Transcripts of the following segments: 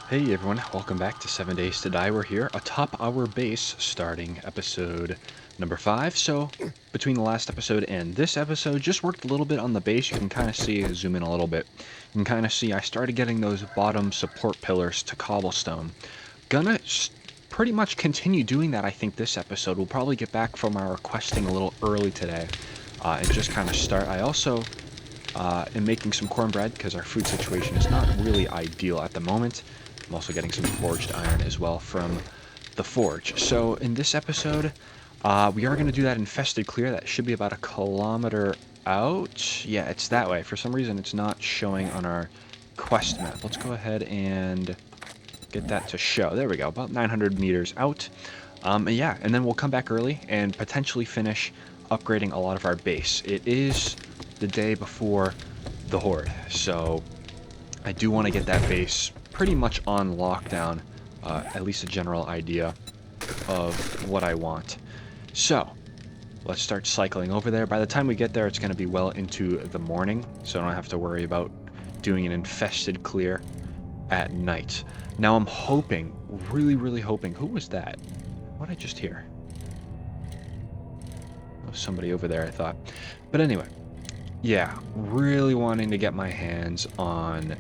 Hey everyone, welcome back to 7 Days to Die. We're here atop our base starting episode number 5. So, between the last episode and this episode, just worked a little bit on the base. You can kind of see, zoom in a little bit, you can kind of see I started getting those bottom support pillars to cobblestone. Gonna pretty much continue doing that, I think, this episode. We'll probably get back from our questing a little early today and just kind of start. I also am making some cornbread because our food situation is not really ideal at the moment. I'm also getting some forged iron as well from the forge. So in this episode, we are going to do that infested clear. That should be about a kilometer out. Yeah, it's that way. For some reason, it's not showing on our quest map. Let's go ahead and get that to show. There we go, about 900 meters out. Yeah, and then we'll come back early and potentially finish upgrading a lot of our base. It is the day before the Horde, so I do want to get that base pretty much on lockdown, at least a general idea of what I want. So, let's start cycling over there. By the time we get there, it's going to be well into the morning, so I don't have to worry about doing an infested clear at night. Now I'm hoping, really hoping, who was that? What did I just hear? Oh, somebody over there, I thought. But anyway, yeah, really wanting to get my hands on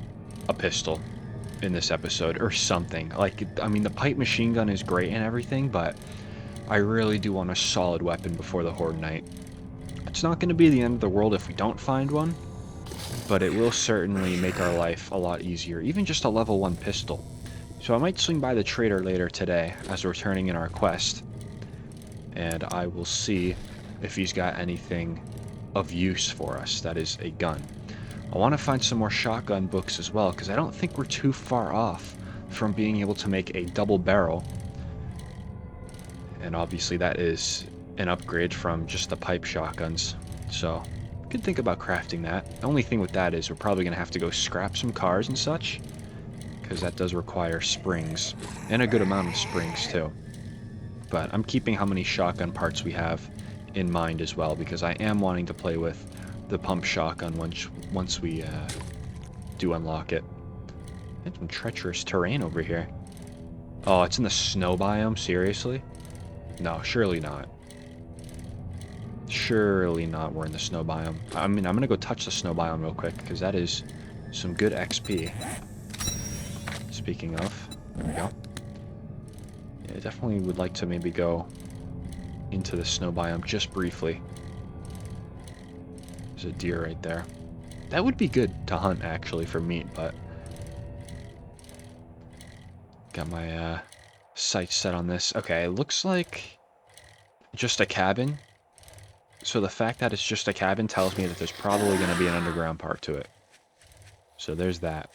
a pistol in this episode or something. Like, I mean, the pipe machine gun is great and everything, but I really do want a solid weapon before the Horde night. It's not going to be the end of the world if we don't find one, but it will certainly make our life a lot easier, even just a level 1 pistol. So I might swing by the trader later today as we're turning in our quest, and I will see if he's got anything of use for us that is a gun. I want to find some more shotgun books as well, because I don't think we're too far off from being able to make a double barrel. And obviously that is an upgrade from just the pipe shotguns. So, could think about crafting that. The only thing with that is we're probably going to have to go scrap some cars and such, because that does require springs, and a good amount of springs too. But I'm keeping how many shotgun parts we have in mind as well, because I am wanting to play with the pump shotgun once we do unlock it. There's some treacherous terrain over here. Oh, it's in the snow biome? Seriously? No, surely not. Surely not, we're in the snow biome. I mean, I'm gonna go touch the snow biome real quick, because that is some good XP. Speaking of, there we go. Yeah, I definitely would like to maybe go into the snow biome just briefly. There's a deer right there. That would be good to hunt, actually, for meat, but got my sights set on this. Okay, it looks like just a cabin. So the fact that it's just a cabin tells me that there's probably going to be an underground part to it. So there's that.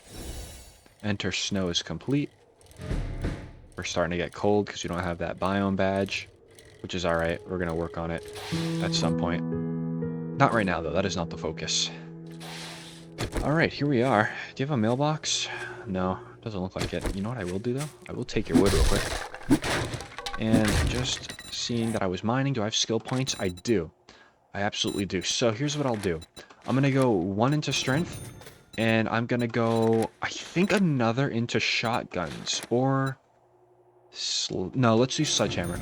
Enter snow is complete. We're starting to get cold because we don't have that biome badge, which is alright. We're going to work on it at some point. Not right now, though. That is not the focus. Alright, here we are. Do you have a mailbox? No, doesn't look like it. You know what I will do, though? I will take your wood real quick. And just seeing that I was mining, do I have skill points? I do. I absolutely do. So here's what I'll do. I'm going to go 1 into strength, and I'm going to go, I think, another into shotguns. Or... no, let's do sledgehammer.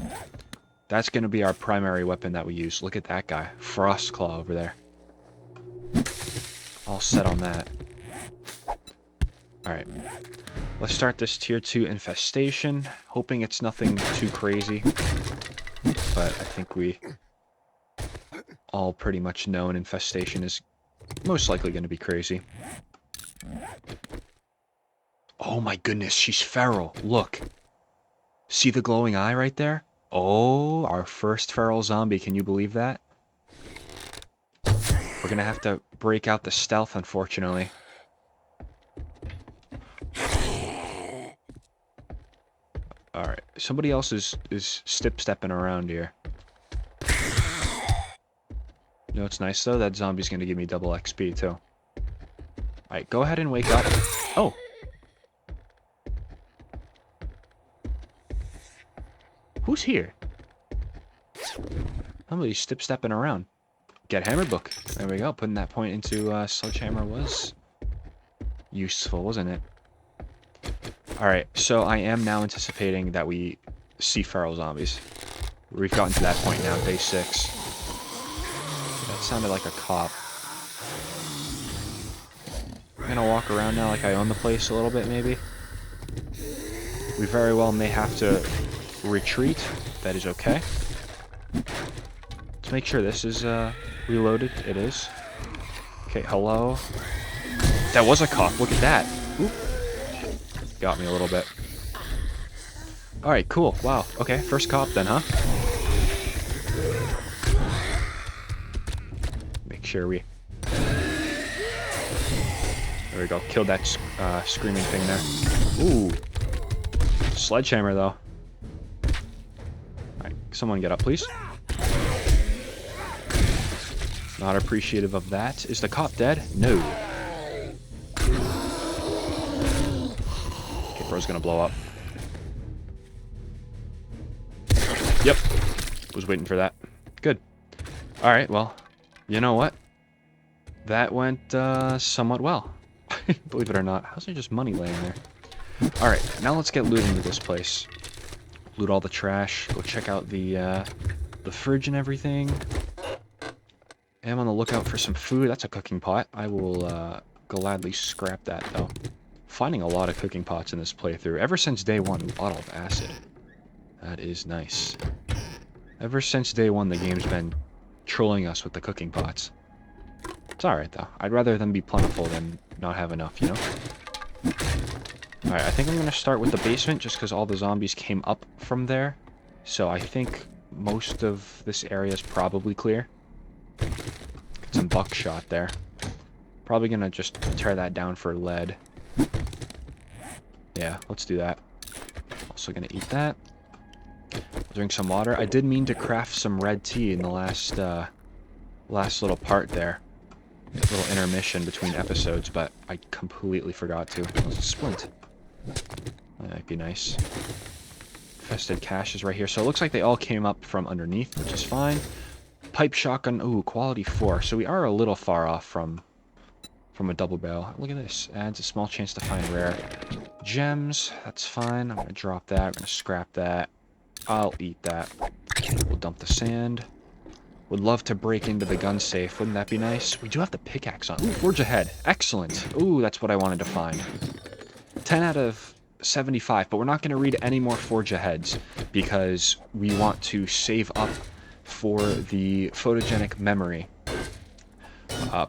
That's going to be our primary weapon that we use. Look at that guy. Frostclaw over there. All set on that. Alright. Let's start this tier 2 infestation. Hoping it's nothing too crazy. But I think we all pretty much know an infestation is most likely going to be crazy. Oh my goodness, she's feral. Look. See the glowing eye right there? Oh, our first feral zombie. Can you believe that? We're gonna have to break out the stealth, unfortunately. Alright, somebody else is stepping around here. You know what's nice, though? That zombie's gonna give me double XP, too. Alright, go ahead and wake up. Oh! Who's here? Somebody's stepping around. Get hammer book. There we go. Putting that point into sledgehammer was useful, wasn't it? Alright, so I am now anticipating that we see feral zombies. We've gotten to that point now, day 6. That sounded like a cop. I'm gonna walk around now like I own the place a little bit, maybe. We very well may have to retreat. That is okay. Let's make sure this is reloaded. It is. Okay, hello. That was a cop. Look at that. Oop. Got me a little bit. Alright, cool. Wow. Okay, first cop then, huh? Make sure we... There we go. Killed that screaming thing there. Ooh. Sledgehammer, though. Alright, someone get up, please. Not appreciative of that. Is the cop dead? No. Okay, bro's gonna blow up. Yep. Was waiting for that. Good. Alright, well, you know what? That went somewhat well. Believe it or not. How's there just money laying there? Alright, now let's get looting to this place. Loot all the trash. Go check out the fridge and everything. I am on the lookout for some food. That's a cooking pot. I will gladly scrap that, though. Finding a lot of cooking pots in this playthrough. Ever since day 1, bottle of acid. That is nice. Ever since day 1, the game's been trolling us with the cooking pots. It's alright, though. I'd rather them be plentiful than not have enough, you know? Alright, I think I'm going to start with the basement, just because all the zombies came up from there. So I think most of this area is probably clear. Get some buckshot there. Probably going to just tear that down for lead. Yeah, let's do that. Also going to eat that. Drink some water. I did mean to craft some red tea in the last little part there. A little intermission between episodes, but I completely forgot to. That was a splint. That might be nice. Infested cache is right here. So it looks like they all came up from underneath, which is fine. Pipe shotgun. Ooh, quality 4. So we are a little far off from a double barrel. Look at this. Adds a small chance to find rare gems. That's fine. I'm going to drop that. I'm going to scrap that. I'll eat that. We'll dump the sand. Would love to break into the gun safe. Wouldn't that be nice? We do have the pickaxe on. Ooh, forge ahead. Excellent. Ooh, that's what I wanted to find. 10 out of 75, but we're not going to read any more forge aheads because we want to save up for the photogenic memory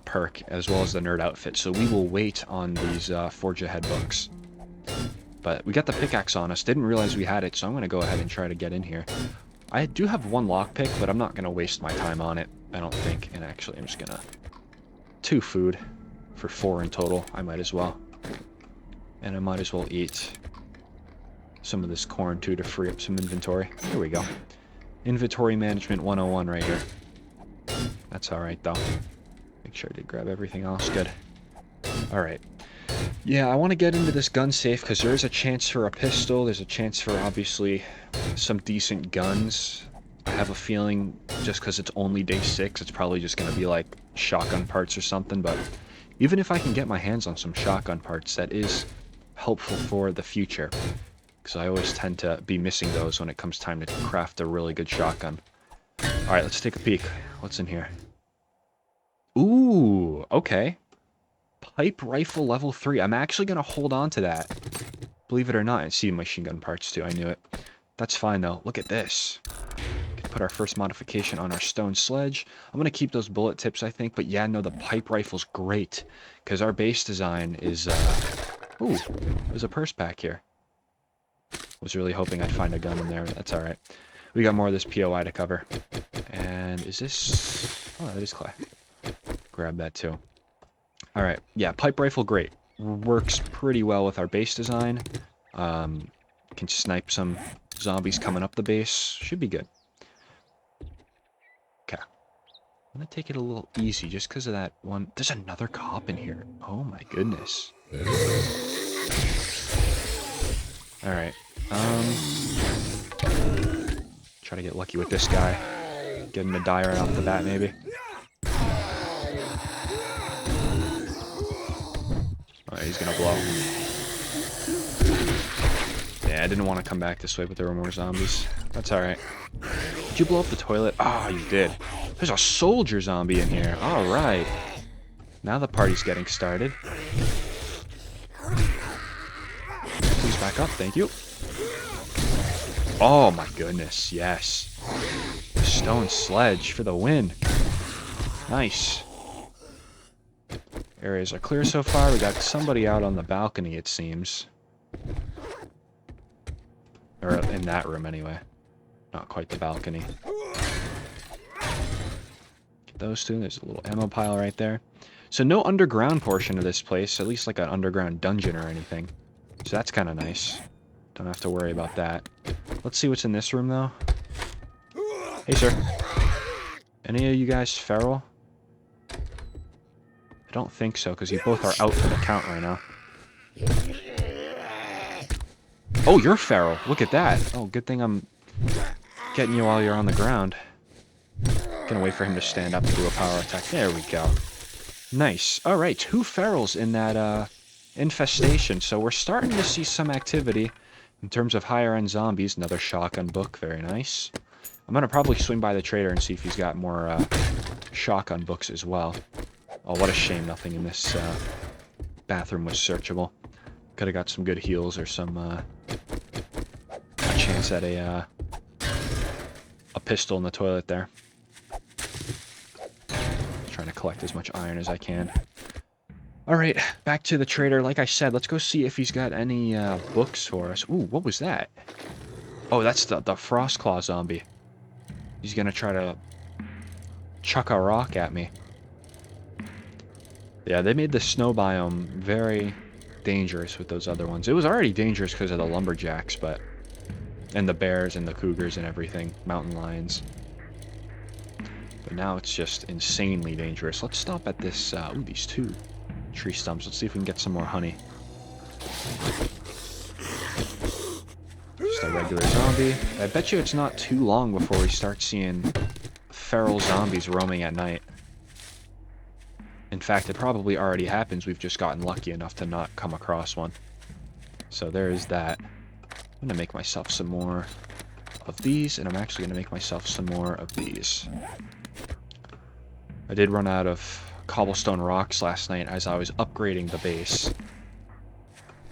perk as well as the nerd outfit. So we will wait on these forge ahead books. But we got the pickaxe on us. Didn't realize we had it, so I'm going to go ahead and try to get in here. I do have one lockpick, but I'm not going to waste my time on it, I don't think. And actually, I'm just going to... 2 food for 4 in total. I might as well. And I might as well eat some of this corn, too, to free up some inventory. Here we go. Inventory Management 101 right here. That's alright, though. Make sure I did grab everything else. Good. Alright. Yeah, I want to get into this gun safe because there is a chance for a pistol. There's a chance for, obviously, some decent guns. I have a feeling just because it's only day 6, it's probably just going to be like shotgun parts or something. But even if I can get my hands on some shotgun parts, that is helpful for the future. Because I always tend to be missing those when it comes time to craft a really good shotgun. Alright, let's take a peek. What's in here? Ooh, okay. Pipe rifle level 3. I'm actually going to hold on to that. Believe it or not. I see machine gun parts too. I knew it. That's fine though. Look at this. Can put our first modification on our stone sledge. I'm going to keep those bullet tips, I think. But yeah, no, the pipe rifle's great. Because our base design is... Ooh, there's a purse pack here. Was really hoping I'd find a gun in there. That's alright. We got more of this POI to cover. And is this... Oh, that is clay. Grab that too. Alright, yeah, pipe rifle, great. Works pretty well with our base design. Can snipe some zombies coming up the base. Should be good. Okay. I'm gonna take it a little easy just because of that one. There's another cop in here. Oh my goodness. Alright. Try to get lucky with this guy. Get him to die right off the bat, maybe. Alright, he's gonna blow. Yeah, I didn't want to come back this way, but there were more zombies. That's alright. Did you blow up the toilet? Oh, you did. There's a soldier zombie in here. Alright. Now the party's getting started. Please back up, thank you. Oh my goodness, yes. The stone sledge for the win. Nice. Areas are clear so far. We got somebody out on the balcony, it seems. Or in that room, anyway. Not quite the balcony. Get those two. There's a little ammo pile right there. So no underground portion of this place. At least like an underground dungeon or anything. So that's kind of nice. Don't have to worry about that. Let's see what's in this room, though. Hey, sir. Any of you guys feral? I don't think so, because you both are out for the count right now. Oh, you're feral. Look at that. Oh, good thing I'm getting you while you're on the ground. Gonna wait for him to stand up and do a power attack. There we go. Nice. All right, 2 ferals in that infestation. So we're starting to see some activity in terms of higher-end zombies. Another shotgun book. Very nice. I'm gonna probably swing by the trader and see if he's got more shotgun books as well. Oh, what a shame nothing in this bathroom was searchable. Could have got some good heals or some a chance at a pistol in the toilet there. Trying to collect as much iron as I can. Alright, back to the trader. Like I said, let's go see if he's got any books for us. Ooh, what was that? Oh, that's the Frostclaw zombie. He's gonna try to chuck a rock at me. Yeah, they made the snow biome very dangerous with those other ones. It was already dangerous because of the lumberjacks, but... and the bears and the cougars and everything. Mountain lions. But now it's just insanely dangerous. Let's stop at this... ooh, these 2 tree stumps. Let's see if we can get some more honey. Just a regular zombie. I bet you it's not too long before we start seeing feral zombies roaming at night. In fact, it probably already happens. We've just gotten lucky enough to not come across one. So there is that. I'm going to make myself some more of these, and I'm actually going to make myself some more of these. I did run out of cobblestone rocks last night as I was upgrading the base.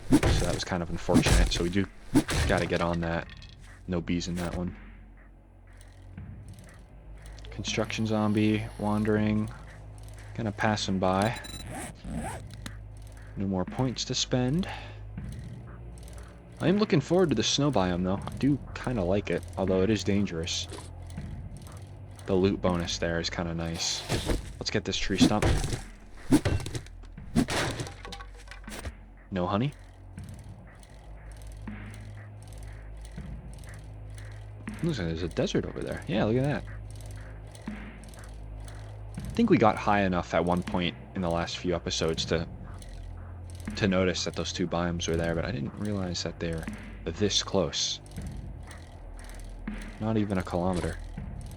So that was kind of unfortunate, so we do got to get on that. No bees in that one. Construction zombie, wandering... Gonna pass him by. No more points to spend. I am looking forward to the snow biome, though. I do kind of like it, although it is dangerous. The loot bonus there is kind of nice. Let's get this tree stump. No honey. Looks like there's a desert over there. Yeah, look at that. I think we got high enough at one point in the last few episodes to notice that those 2 biomes were there, but I didn't realize that they're this close. Not even a kilometer,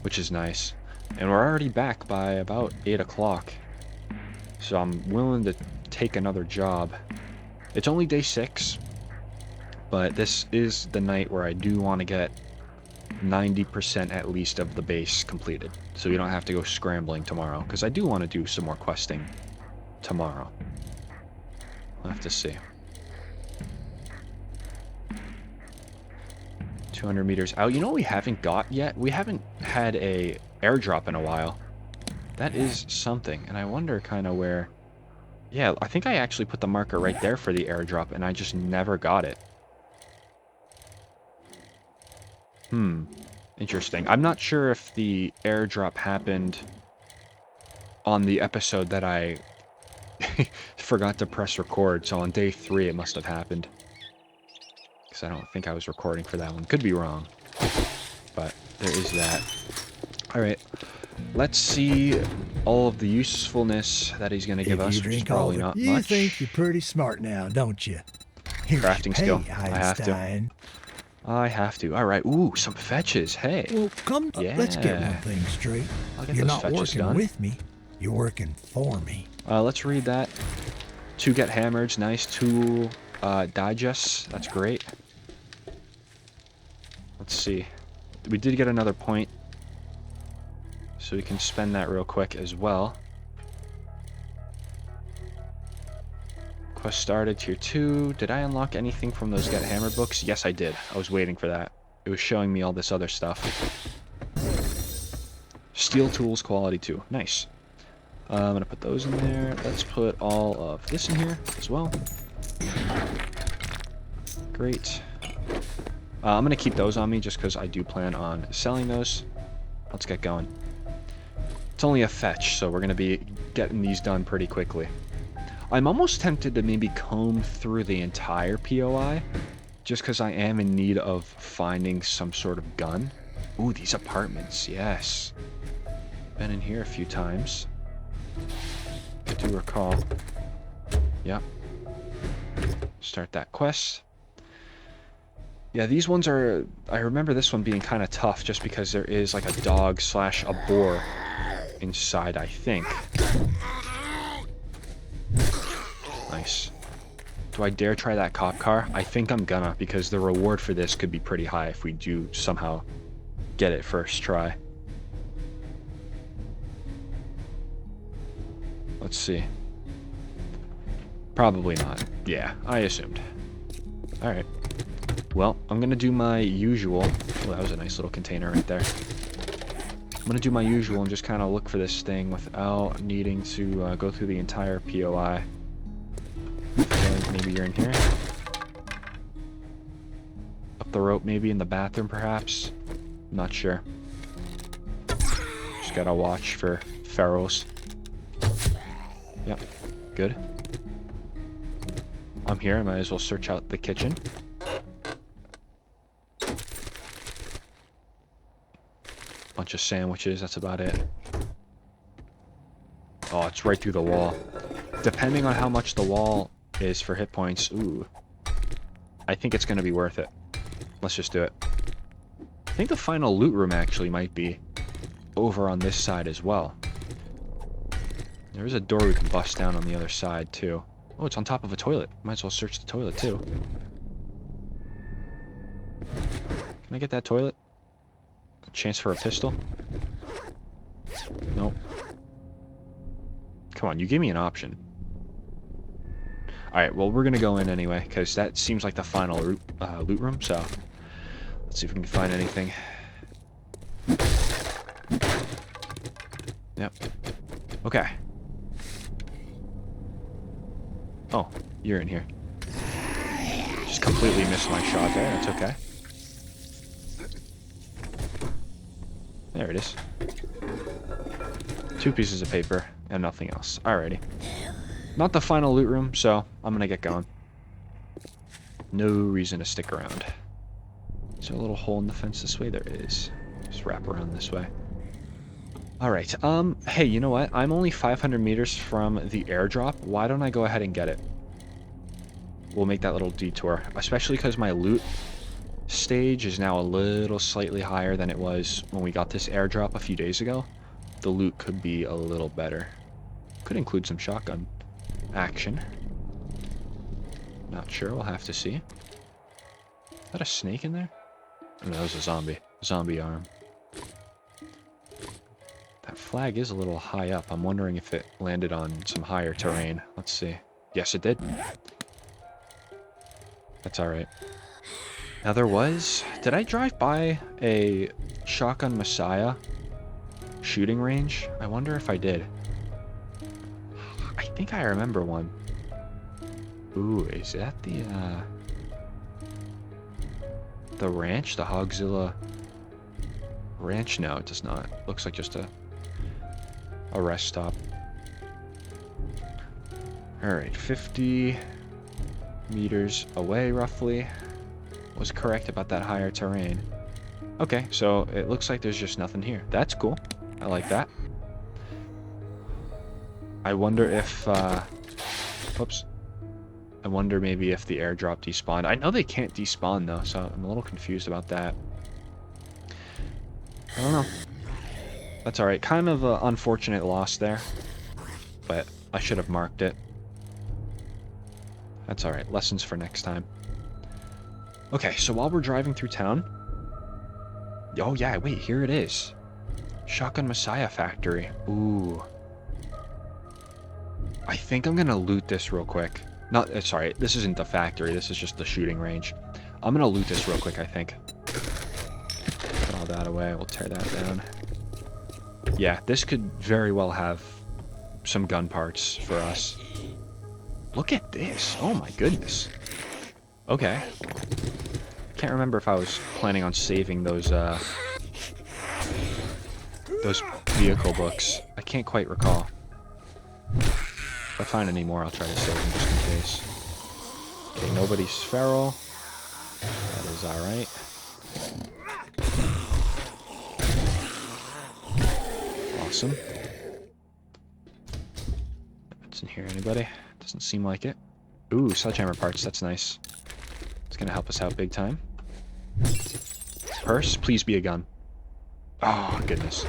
which is nice. And we're already back by about 8 o'clock, so I'm willing to take another job. It's only day 6, but this is the night where I do want to get 90% at least of the base completed, so we don't have to go scrambling tomorrow, because I do want to do some more questing tomorrow. We'll have to see. 200 meters out. You know what we haven't got yet? We haven't had a airdrop in a while. That is something, and I wonder kind of where... Yeah, I think I actually put the marker right there for the airdrop, and I just never got it. Interesting. I'm not sure if the airdrop happened on the episode that I forgot to press record, so on day 3 it must have happened. Because I don't think I was recording for that one. Could be wrong. But there is that. Alright. Let's see all of the usefulness that he's going to give us, which is probably not much. You think you're pretty smart now, don't you? Here's crafting skill. Einstein. I have to. Alright. Ooh, some fetches. Hey. Well, come, yeah. Let's get one thing straight. You're not working done. with me. You're working for me. Let's read that. 2 get hammers. Nice. 2 digests. That's great. Let's see. We did get another point, so we can spend that real quick as well. Quest started, tier 2. Did I unlock anything from those Get Hammered books? Yes, I did. I was waiting for that. It was showing me all this other stuff. Steel tools, quality 2. Nice. I'm going to put those in there. Let's put all of this in here as well. Great. I'm going to keep those on me just because I do plan on selling those. Let's get going. It's only a fetch, so we're going to be getting these done pretty quickly. I'm almost tempted to maybe comb through the entire POI, just because I am in need of finding some sort of gun. Ooh, these apartments, yes. Been in here a few times. I do recall. Yep. Start that quest. Yeah, these ones are... I remember this one being kind of tough just because there is like a dog / a boar inside, I think. Nice. Do I dare try that cop car? I think I'm gonna, because the reward for this could be pretty high if we do somehow get it first try. Let's see. Probably not. Yeah, I assumed. Alright. Well, I'm gonna do my usual. Oh, that was a nice little container right there. I'm gonna do my usual and just kind of look for this thing without needing to go through the entire POI. Okay, maybe you're in here. Up the rope, maybe in the bathroom, perhaps. I'm not sure. Just gotta watch for ferals. Yep, good. I'm here. I might as well search out the kitchen. Bunch of sandwiches, that's about it. Oh, it's right through the wall. Depending on how much the wall is for hit points, ooh, I think it's going to be worth it. Let's just do it. I think the final loot room actually might be over on this side as well. There's a door we can bust down on the other side, too. Oh, it's on top of a toilet. Might as well search the toilet, too. Can I get that toilet? A chance for a pistol? Nope. Come on, you gave me an option. Alright, well, we're going to go in anyway, because that seems like the final loot room, so let's see if we can find anything. Yep. Okay. Oh, you're in here. Just completely missed my shot there. That's okay. There it is. 2 pieces of paper and nothing else. Alrighty. Not the final loot room, so I'm gonna get going. No reason to stick around. Is there a little hole in the fence this way? There is. Just wrap around this way. Alright, hey, you know what? I'm only 500 meters from the airdrop. Why don't I go ahead and get it? We'll make that little detour. Especially because my loot stage is now a little slightly higher than it was when we got this airdrop a few days ago. The loot could be a little better. Could include some shotgun action. Not sure, we'll have to see. Is that a snake in there? Oh, no, that was a zombie. Zombie arm. That flag is a little high up. I'm wondering if it landed on some higher terrain. Let's see. Yes, it did. That's alright. Now there was... Did I drive by a Shotgun Messiah shooting range? I wonder if I did. I think I remember one. Ooh, is that the ranch? The Hogzilla ranch? No, it does not. Looks like just a rest stop. Alright, 50 meters away, roughly. Was correct about that higher terrain. Okay, so it looks like there's just nothing here. That's cool. I like that. I wonder if, whoops. I wonder maybe if the airdrop despawned. I know they can't despawn, though, so I'm a little confused about that. I don't know. That's alright. Kind of an unfortunate loss there. But I should have marked it. That's alright. Lessons for next time. Okay, so while we're driving through town, Oh, yeah, wait, here it is. Shotgun Messiah Factory. Ooh. I think I'm gonna loot this real quick. Not, sorry, this isn't the factory. This is just the shooting range. I'm gonna loot this real quick, I think. Put all that away. We'll tear that down. Yeah, this could very well have some gun parts for us. Look at this. Oh my goodness. Okay. Can't remember if I was planning on saving those vehicle books. I can't quite recall. If I find any more, I'll try to save them just in case. Okay, nobody's feral. That is alright. Awesome. What's in here? Anybody? Doesn't seem like it. Ooh, sledgehammer parts. That's nice. It's gonna help us out big time. Purse, please be a gun. Oh, goodness.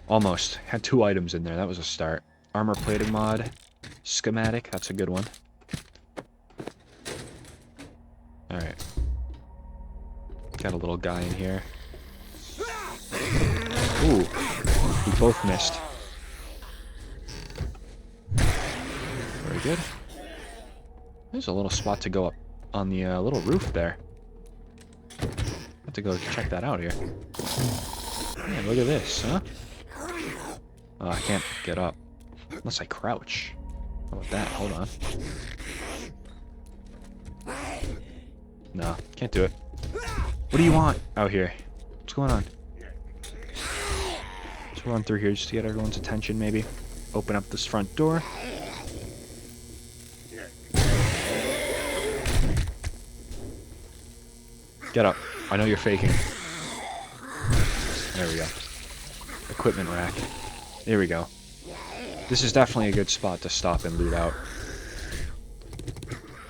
Almost. Had 2 items in there. That was a start. Armor plating mod. Schematic. That's a good one. Alright. Got a little guy in here. Ooh. We both missed. Very good. There's a little spot to go up on the little roof there. Have to go check that out here. Man, look at this, huh? Oh, I can't get up. Unless I crouch. How about that? Hold on. No, can't do it. What do you want out here? What's going on? Let's run through here just to get everyone's attention, maybe. Open up this front door. Get up. I know you're faking. There we go. Equipment rack. There we go. This is definitely a good spot to stop and loot out.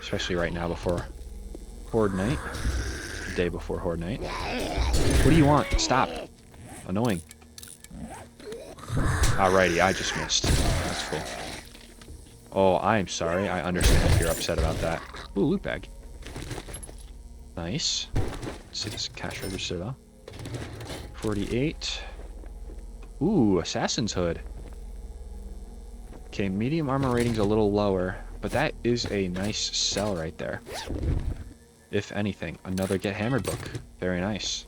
Especially right now before Horde night. The day before Horde night. What do you want? Stop. Annoying. Alrighty, I just missed. That's cool. Oh, I'm sorry. I understand if you're upset about that. Ooh, loot bag. Nice. Let's see this cash register though. 48. Ooh, Assassin's Hood. Okay, medium armor rating's a little lower, but that is a nice sell right there. If anything, another Get Hammered book. Very nice.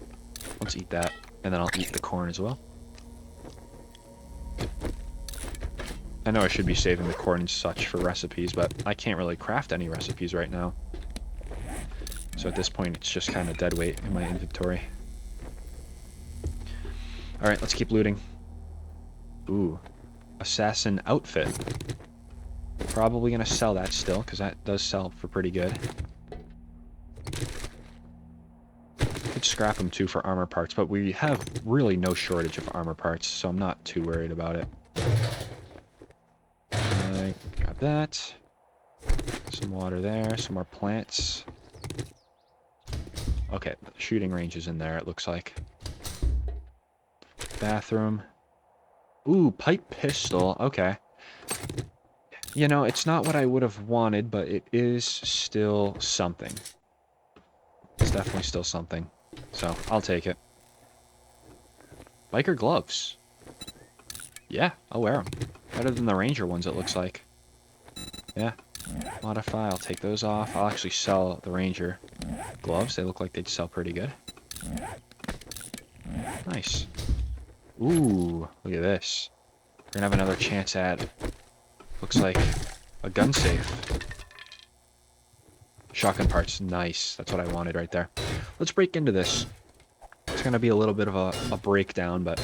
Let's eat that, and then I'll eat the corn as well. I know I should be saving the corn and such for recipes, but I can't really craft any recipes right now. So at this point, it's just kind of dead weight in my inventory. Alright, let's keep looting. Ooh. Assassin outfit. Probably gonna sell that still, because that does sell for pretty good. Could scrap them too for armor parts, but we have really no shortage of armor parts, so I'm not too worried about it. Grab that. Some water there, some more plants. Okay, the shooting range is in there, it looks like. Bathroom. Ooh, pipe pistol. Okay. You know, it's not what I would have wanted, but it is still something. It's definitely still something. So, I'll take it. Biker gloves. Yeah, I'll wear them. Better than the Ranger ones, it looks like. Yeah. Modify, I'll take those off. I'll actually sell the Ranger gloves. They look like they'd sell pretty good. Nice. Ooh, look at this. We're gonna have another chance at, looks like, a gun safe. Shotgun parts, nice. That's what I wanted right there. Let's break into this. It's gonna be a little bit of a breakdown, but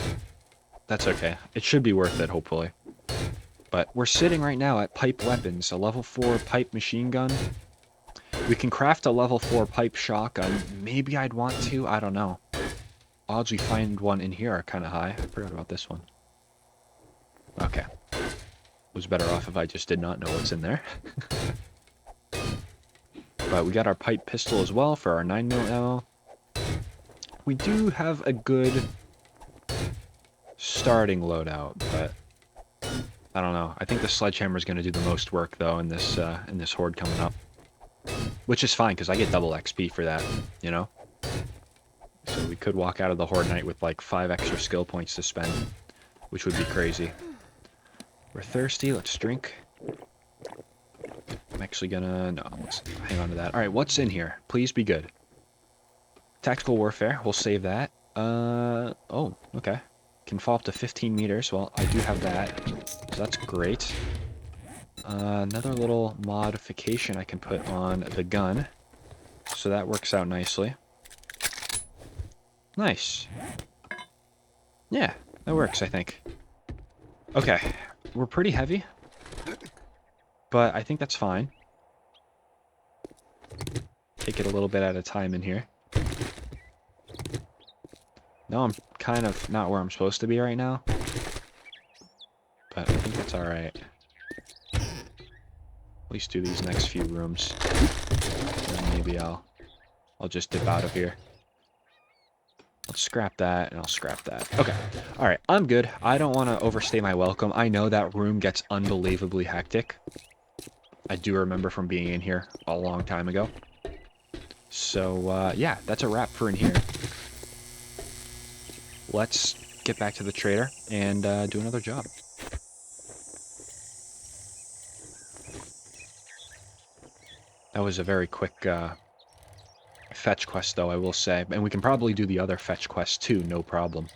that's okay. It should be worth it, hopefully. But we're sitting right now at pipe weapons, a level 4 pipe machine gun. We can craft a level 4 pipe shotgun. Maybe I'd want to, I don't know. Odds we find one in here are kind of high. I forgot about this one. Okay. Was better off if I just did not know what's in there. But we got our pipe pistol as well for our 9mm ammo. We do have a good starting loadout, but I don't know. I think the sledgehammer is going to do the most work though in this horde coming up, which is fine because I get double XP for that, you know. we could walk out of the Horde Night with like 5 extra skill points to spend, which would be crazy. We're thirsty. Let's drink. I'm actually gonna... No, let's hang on to that. Alright, what's in here? Please be good. Tactical warfare. We'll save that. Oh, okay. Can fall up to 15 meters. Well, I do have that. So that's great. Another little modification I can put on the gun. So that works out nicely. Nice. Yeah, that works, I think. Okay, we're pretty heavy. But I think that's fine. Take it a little bit at a time in here. No, I'm kind of not where I'm supposed to be right now. But I think that's alright. At least do these next few rooms. And then maybe I'll just dip out of here. Let's scrap that, and I'll scrap that. Okay. Alright, I'm good. I don't want to overstay my welcome. I know that room gets unbelievably hectic. I do remember from being in here a long time ago. So, yeah, that's a wrap for in here. Let's get back to the trader and do another job. That was a very quick fetch quest, though, I will say. And we can probably do the other fetch quest, too, no problem.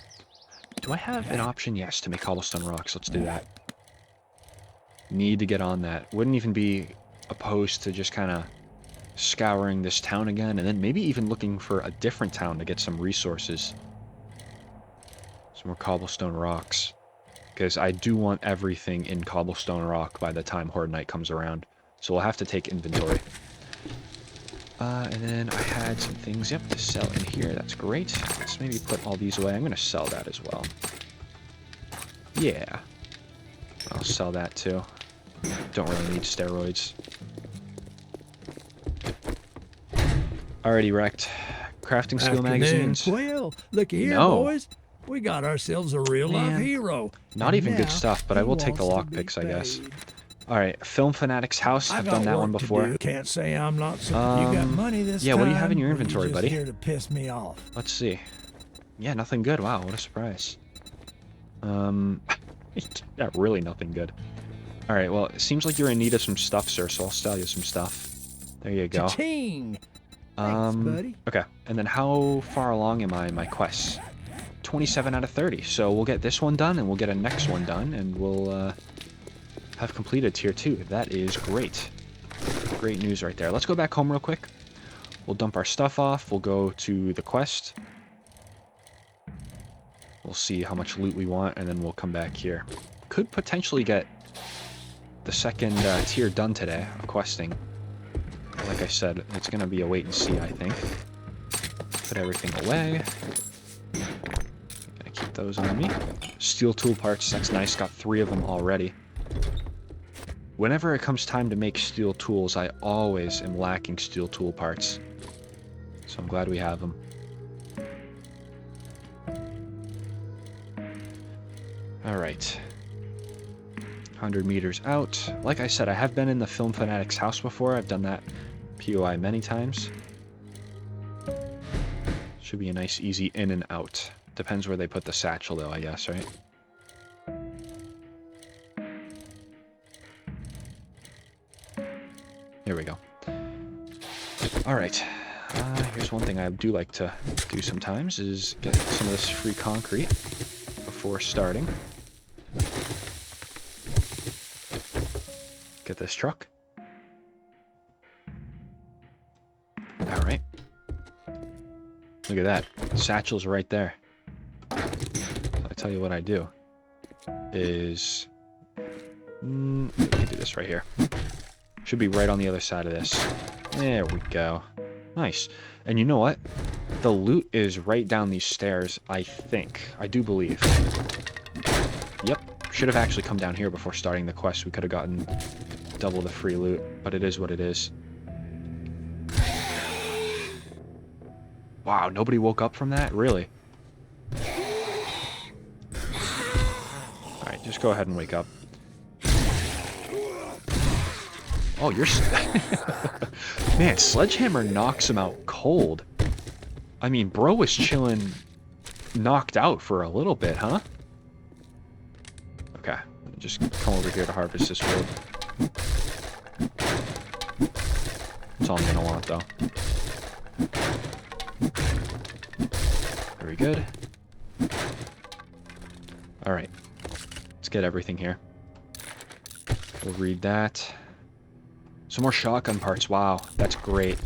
Do I have an option? Yes, to make cobblestone rocks. Let's do that. Need to get on that. Wouldn't even be opposed to just kind of scouring this town again, and then maybe even looking for a different town to get some resources. Some more cobblestone rocks. Because I do want everything in cobblestone rock by the time Horde Night comes around. So we'll have to take inventory. And then I had some things, yep, to sell in here. That's great. Let's maybe put all these away. I'm going to sell that as well. Yeah. I'll sell that too. Don't really need steroids. Already wrecked. Crafting skill magazines. Well, looky here, No. boys. We got ourselves a real-life Man. hero. Not And even good now stuff, but I he will take the wants to be lockpicks, I guess. paid. Alright, Film Fanatic's house. I've done that one before. Can't say I'm not. You got money this yeah, time. what do you have in your or inventory, you just buddy? Here to piss me off. Let's see. Yeah, nothing good. Wow, what a surprise. Yeah, really nothing good. Alright, well, it seems like you're in need of some stuff, sir, so I'll sell you some stuff. There you go. Cha-ching! Thanks, buddy. Okay, and then how far along am I in my quests? 27 out of 30, so we'll get this one done, and we'll get a next one done, and we'll, have completed tier 2. That is great. Great news right there. Let's go back home real quick. We'll dump our stuff off. We'll go to the quest. We'll see how much loot we want, and then we'll come back here. Could potentially get the second tier done today of questing. Like I said, it's going to be a wait and see, I think. Put everything away. Gonna keep those on me. Steel tool parts, that's nice. Got 3 of them already. Whenever it comes time to make steel tools, I always am lacking steel tool parts. So I'm glad we have them. Alright. 100 meters out. Like I said, I have been in the Film Fanatic's house before. I've done that POI many times. Should be a nice, easy in and out. Depends where they put the satchel, though, I guess, right? Here we go. Alright. Here's one thing I do like to do sometimes, is get some of this free concrete before starting. Get this truck. Alright. Look at that. Satchel's right there. I tell you what I do is... let me do this right here. Should be right on the other side of this. There we go. Nice. And you know what? The loot is right down these stairs, I think. I do believe. Yep. Should have actually come down here before starting the quest. We could have gotten double the free loot, but it is what it is. Wow, nobody woke up from that? Really? Alright, just go ahead and wake up. Oh, you're... Man, Sledgehammer knocks him out cold. I mean, bro was chilling knocked out for a little bit, huh? Okay, just come over here to harvest this wood. That's all I'm gonna want, though. Very good. Alright. Let's get everything here. We'll read that. Some more shotgun parts. Wow, that's great.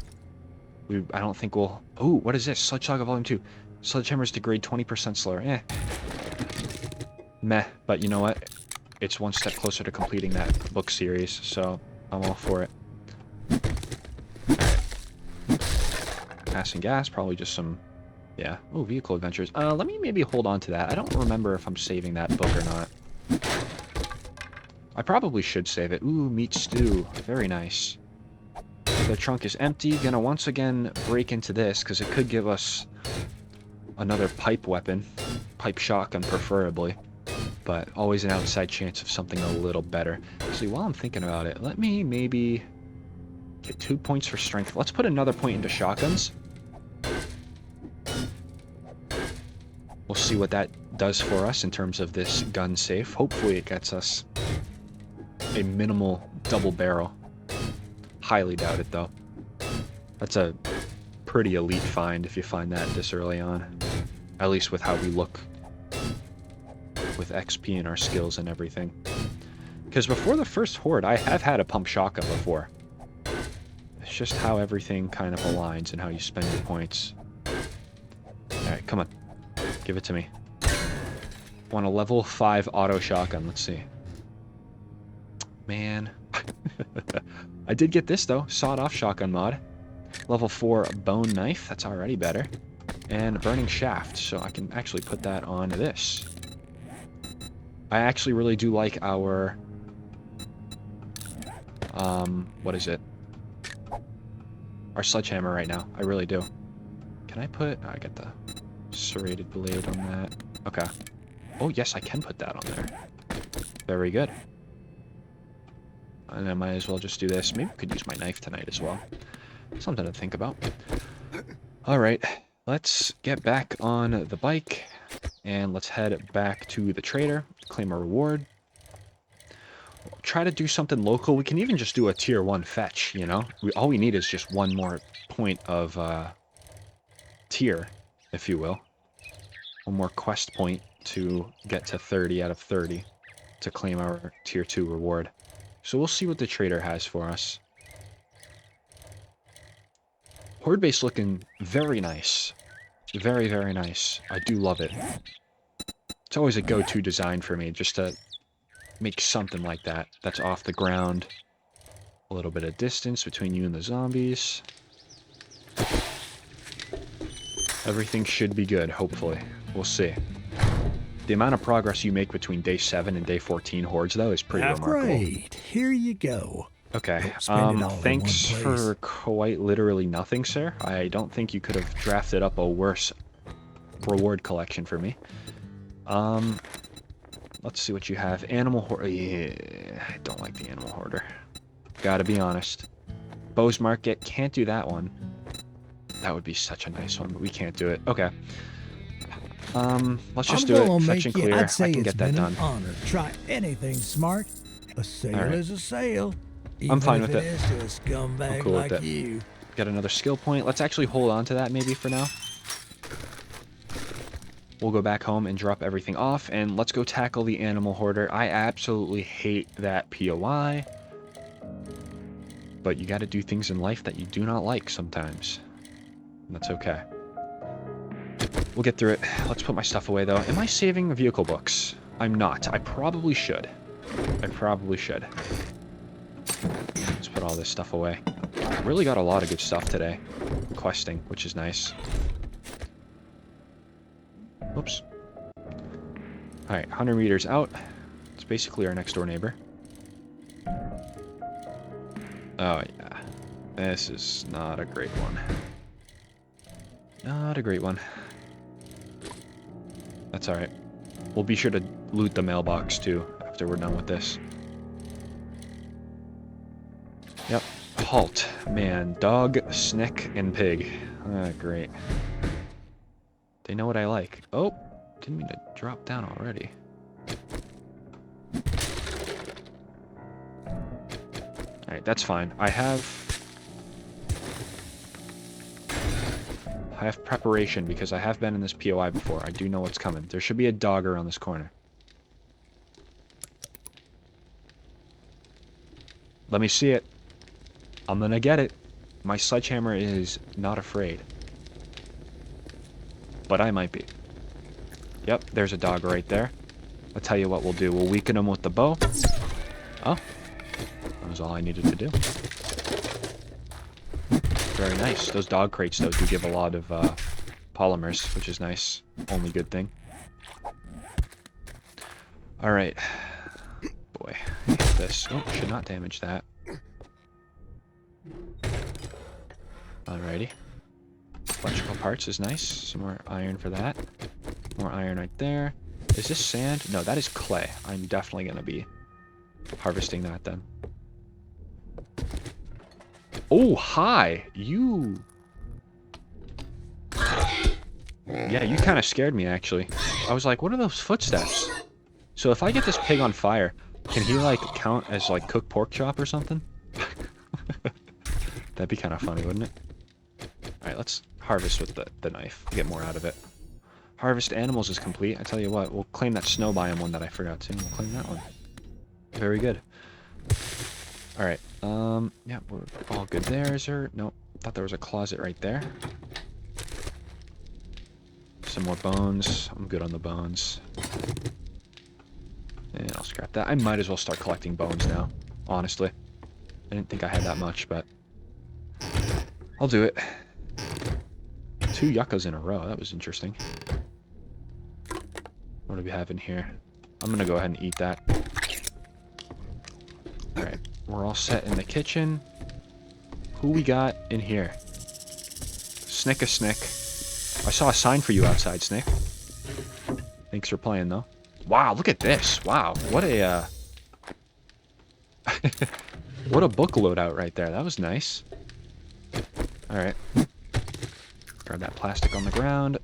I don't think we'll... Ooh, what is this? Sledgehammer Volume 2. Sledgehammers degrade 20% slower. Eh. Meh. But you know what? It's one step closer to completing that book series, so I'm all for it. Gas and gas, probably just some... Yeah. Oh, vehicle adventures. Let me maybe hold on to that. I don't remember if I'm saving that book or not. I probably should save it. Ooh, meat stew. Very nice. The trunk is empty. Gonna once again break into this, because it could give us another pipe weapon. Pipe shotgun, preferably. But always an outside chance of something a little better. Actually, while I'm thinking about it, let me maybe get 2 points for strength. Let's put another point into shotguns. We'll see what that does for us in terms of this gun safe. Hopefully it gets us a minimal double barrel. Highly doubt it, though. That's a pretty elite find if you find that this early on. At least with how we look with XP and our skills and everything. Because before the first Horde, I have had a pump shotgun before. It's just how everything kind of aligns and how you spend your points. Alright, come on. Give it to me. Want a level 5 auto shotgun. Let's see. Man. I did get this, though. Sawed-off shotgun mod. Level 4 bone knife. That's already better. And burning shaft. So I can actually put that on this. I actually really do like our... what is it? Our sledgehammer right now. I really do. Can I put... I got the serrated blade on that. Okay. Oh, yes, I can put that on there. Very good. And I might as well just do this. Maybe I could use my knife tonight as well. Something to think about. Alright, let's get back on the bike. And let's head back to the trader. Claim a reward. Try to do something local. We can even just do a tier 1 fetch, you know? All we need is just one more point of tier, if you will. One more quest point to get to 30 out of 30 to claim our tier 2 reward. So we'll see what the trader has for us. Horde base looking very nice. Very, very nice. I do love it. It's always a go-to design for me, just to make something like that. That's off the ground. A little bit of distance between you and the zombies. Everything should be good, hopefully. We'll see. The amount of progress you make between day 7 and day 14 Hordes, though, is pretty remarkable. Great. Here you go. Okay, Spend it all in thanks one for quite literally nothing, sir. I don't think you could have drafted up a worse reward collection for me. Let's see what you have. Animal Hoarder. Yeah, I don't like the Animal Hoarder. Gotta be honest. Bow's Market, can't do that one. That would be such a nice one, but we can't do it. Okay. Let's just do it. Fetch and clear. I can get that done. Honor. Try anything smart. A sale is a sale. I'm fine with it. Even if it is to a scumbag cool with like it. you. Got another skill point. Let's actually hold on to that maybe for now. We'll go back home and drop everything off, and let's go tackle the Animal Hoarder. I absolutely hate that POI. But you gotta do things in life that you do not like sometimes. And that's okay. We'll get through it. Let's put my stuff away, though. Am I saving the vehicle books? I'm not. I probably should. I probably should. Let's put all this stuff away. Really got a lot of good stuff today. Questing, which is nice. Oops. Alright, 100 meters out. It's basically our next door neighbor. Oh, yeah. This is not a great one. Not a great one. That's alright. We'll be sure to loot the mailbox, too, after we're done with this. Yep. Halt. Man. Dog, snick, and pig. Ah, great. They know what I like. Oh, didn't mean to drop down already. Alright, that's fine. I have preparation because I have been in this POI before. I do know what's coming. There should be a dog around this corner. Let me see it. I'm gonna get it. My sledgehammer is not afraid. But I might be. Yep, there's a dog right there. I'll tell you what we'll do. We'll weaken him with the bow. Oh. That was all I needed to do. Very nice. Those dog crates, though, do give a lot of polymers, which is nice. Only good thing. Alright. Boy, I hate this. Oh, should not damage that. Alrighty. Electrical parts is nice. Some more iron for that. More iron right there. Is this sand? No, that is clay. I'm definitely going to be harvesting that then. Oh, hi! You... Yeah, you kind of scared me, actually. I was like, what are those footsteps? So if I get this pig on fire, can he, like, count as, like, cooked pork chop or something? That'd be kind of funny, wouldn't it? Alright, let's harvest with the knife. Get more out of it. Harvest animals is complete. I tell you what, we'll claim that snow biome one that I forgot to. We'll claim that one. Very good. Alright, yeah, we're all good there. Is there... Nope. Thought there was a closet right there. Some more bones. I'm good on the bones. And I'll scrap that. I might as well start collecting bones now, honestly. I didn't think I had that much, but... I'll do it. 2 yuccas in a row. That was interesting. What do we have in here? I'm gonna go ahead and eat that. Alright. We're all set in the kitchen. Who we got in here? Snick a Snick. I saw a sign for you outside, Snick. Thanks for playing, though. Wow, look at this. Wow, what a, what a book loadout right there. That was nice. Alright. Grab that plastic on the ground.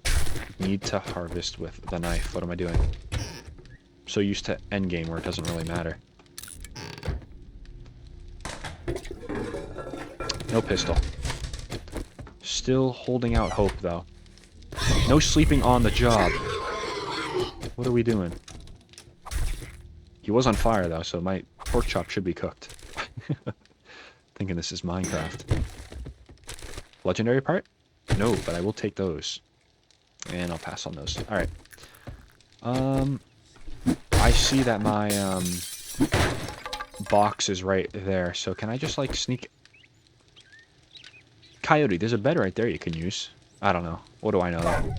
Need to harvest with the knife. What am I doing? I'm so used to endgame where it doesn't really matter. No pistol. Still holding out hope, though. No sleeping on the job. What are we doing? He was on fire, though, so my pork chop should be cooked. Thinking this is Minecraft. Legendary part? No, but I will take those. And I'll pass on those. Alright. I see that my, box is right there, so can I just, like, sneak... Coyote, there's a bed right there you can use. I don't know. What do I know, though?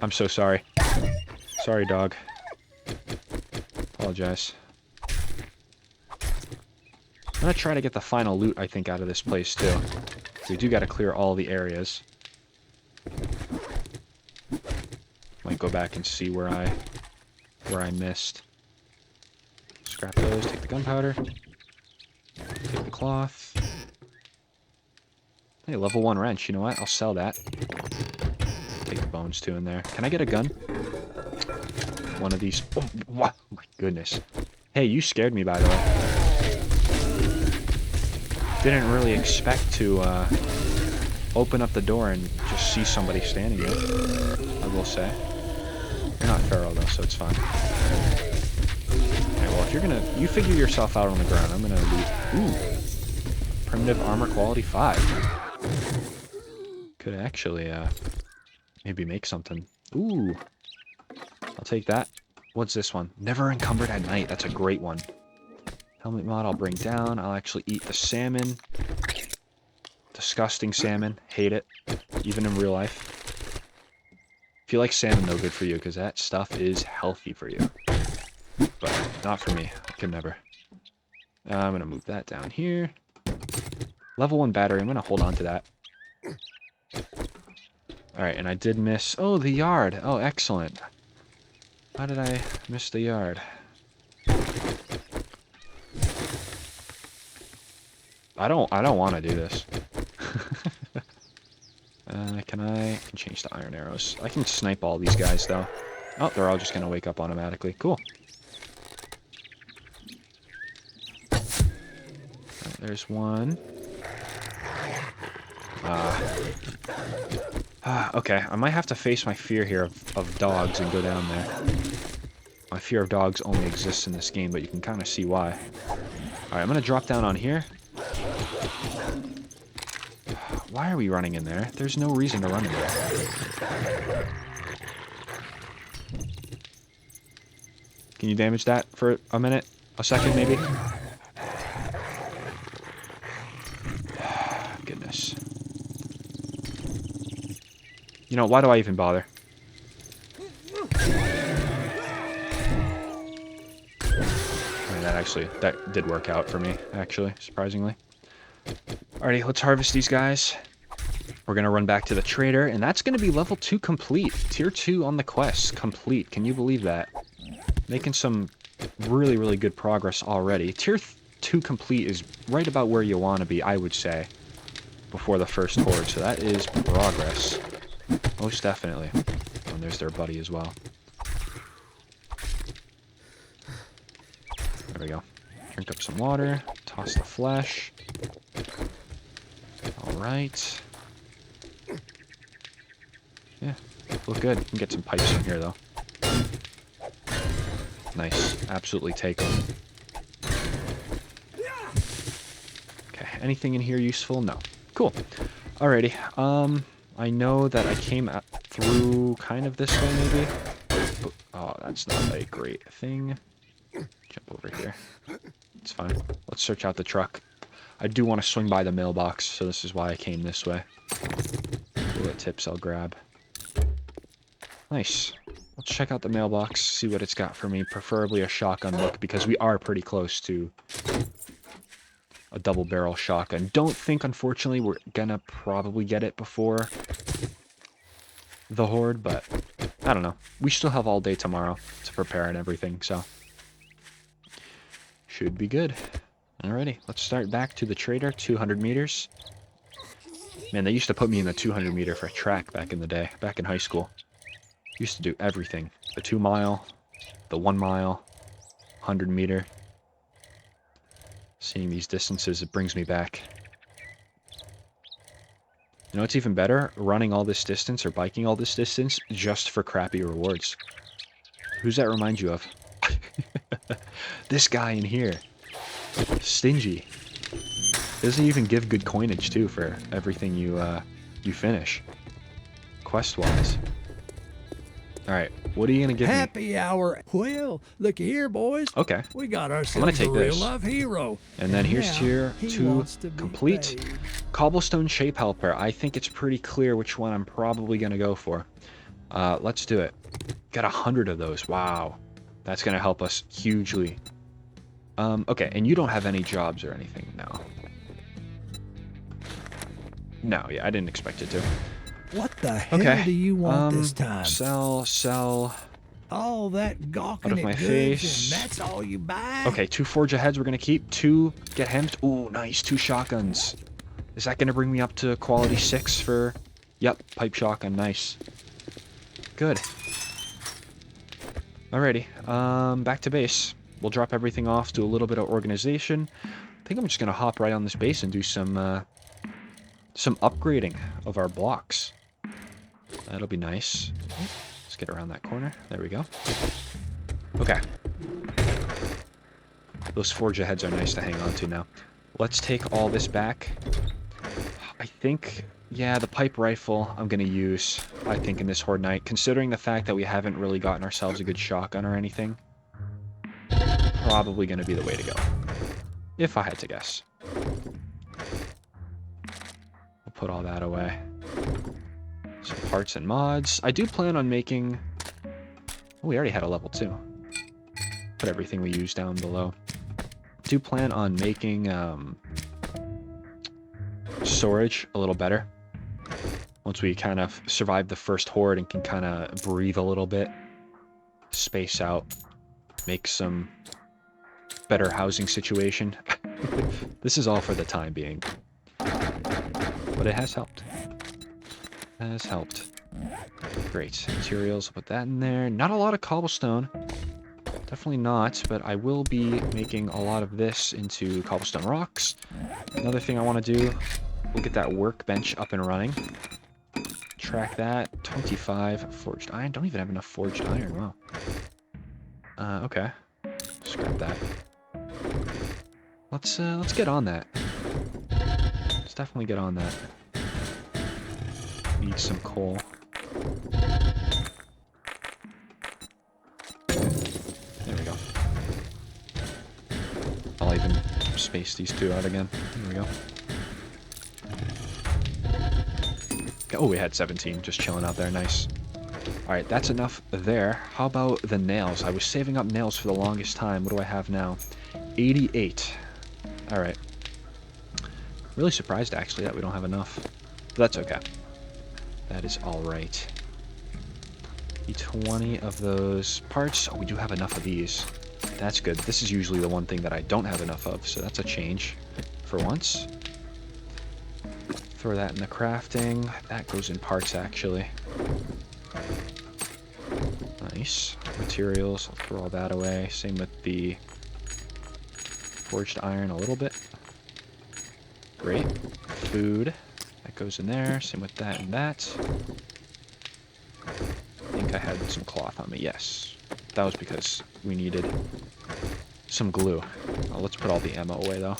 I'm so sorry. Sorry, dog. Apologize. I'm gonna try to get the final loot, I think, out of this place, too. We do gotta clear all the areas. Might go back and see where I missed. Scrap those, take the gunpowder. Take the cloth. Hey, level 1 wrench, you know what? I'll sell that. Take the bones too in there. Can I get a gun? One of these. Oh, wow. Oh my goodness. Hey, you scared me, by the way. Didn't really expect to open up the door and just see somebody standing there, I will say. You're not feral, though, so it's fine. Okay, well, if you're gonna... You figure yourself out on the ground. I'm gonna leave... Ooh. Primitive armor quality 5. Could actually, maybe make something. Ooh. I'll take that. What's this one? Never encumbered at night. That's a great one. Helmet mod I'll bring down. I'll actually eat the salmon. Disgusting salmon. Hate it. Even in real life. If you like salmon, though, good for you, because that stuff is healthy for you. But not for me. I could never. I'm going to move that down here. Level 1 battery. I'm going to hold on to that. Alright, and I did miss... Oh, the yard. Oh, excellent. How did I miss the yard? I don't want to do this. I can change to iron arrows. I can snipe all these guys, though. Oh, they're all just going to wake up automatically. Cool. Right, there's one. Okay, I might have to face my fear here of dogs and go down there. My fear of dogs only exists in this game, but you can kind of see why. Alright, I'm going to drop down on here. Why are we running in there? There's no reason to run in there. Can you damage that for a minute? A second, maybe? Goodness. You know, why do I even bother? That did work out for me, actually, surprisingly. Alrighty, let's harvest these guys. We're going to run back to the trader, and that's going to be level 2 complete. Tier 2 on the quest, complete. Can you believe that? Making some really, really good progress already. Tier 2 complete is right about where you want to be, I would say, before the first horde. So that is progress. Most definitely. And there's their buddy as well. There we go. Drink up some water. Toss the flesh. Alright. Yeah, look good. We can get some pipes in here, though. Nice. Absolutely take them. Okay, anything in here useful? No. Cool. Alrighty. I know that I came through kind of this way, maybe. Oh, that's not a great thing. Jump over here. It's fine. Let's search out the truck. I do want to swing by the mailbox, so this is why I came this way. Bullet tips I'll grab. Nice. Let's check out the mailbox, see what it's got for me. Preferably a shotgun look, because we are pretty close to a double barrel shotgun. Don't think, unfortunately, we're gonna probably get it before the horde, but I don't know. We still have all day tomorrow to prepare and everything, so should be good. Alrighty, let's start back to the trader, 200 meters. Man, they used to put me in the 200 meter for track back in the day, back in high school. Used to do everything. The 2 mile, the 1 mile, 100 meter. Seeing these distances, it brings me back. You know what's even better? Running all this distance or biking all this distance just for crappy rewards. Who's that remind you of? This guy in here. Stingy. Doesn't even give good coinage, too, for everything you finish. Quest-wise. Alright, what are you gonna give me? Happy hour. Well, looky here, boys. Okay. We got ourselves take a this. real-life hero. And then here's Now, tier he 2 wants to be complete. paid. Cobblestone shape helper. I think it's pretty clear which one I'm probably gonna go for. Let's do it. Got 100 of those. Wow. That's gonna help us hugely. Okay, and you don't have any jobs or anything, no. No, yeah, I didn't expect it to. What the hell do you want this time? Sell. All that gawking Out of at my goods, face. and that's all you buy? Okay, 2 forge aheads we're gonna keep. 2 get hemmed. Ooh, nice. 2 shotguns. Is that gonna bring me up to quality 6 for... Yep, pipe shotgun. Nice. Good. Alrighty. Back to base. We'll drop everything off, do a little bit of organization. I think I'm just gonna hop right on this base and do some upgrading of our blocks. That'll be nice. Let's get around that corner. There we go. Okay. Those forge aheads are nice to hang on to now. Let's take all this back. I think, yeah, the pipe rifle I'm gonna use, I think, in this horde night. Considering the fact that we haven't really gotten ourselves a good shotgun or anything. Probably gonna be the way to go. If I had to guess. We'll put all that away. Some parts and mods. I do plan on making... Oh, we already had a level 2. Put everything we use down below. Do plan on making storage a little better. Once we kind of survive the first horde and can kind of breathe a little bit. Space out. Make some better housing situation. This is all for the time being. But it has helped. has helped. Great. Materials, put that in there. Not a lot of cobblestone. Definitely not, but I will be making a lot of this into cobblestone rocks. Another thing I want to do, we'll get that workbench up and running. Track that. 25 forged iron. Don't even have enough forged iron. Wow. Okay. Scrap that. Let's get on that. Let's definitely get on that. Need some coal. There we go. I'll even space these two out again. There we go. Oh, we had 17 just chilling out there. Nice. Alright, that's enough there. How about the nails? I was saving up nails for the longest time. What do I have now? 88. Alright. Really surprised, actually, that we don't have enough. But that's okay. That is alright. Need 20 of those parts. Oh, we do have enough of these. That's good. This is usually the one thing that I don't have enough of, so that's a change for once. Throw that in the crafting. That goes in parts, actually. Nice. Materials, I'll throw all that away. Same with the forged iron a little bit. Great. Food. That goes in there. Same with that and that. I think I had some cloth on me. Yes. That was because we needed some glue. Oh, let's put all the ammo away, though.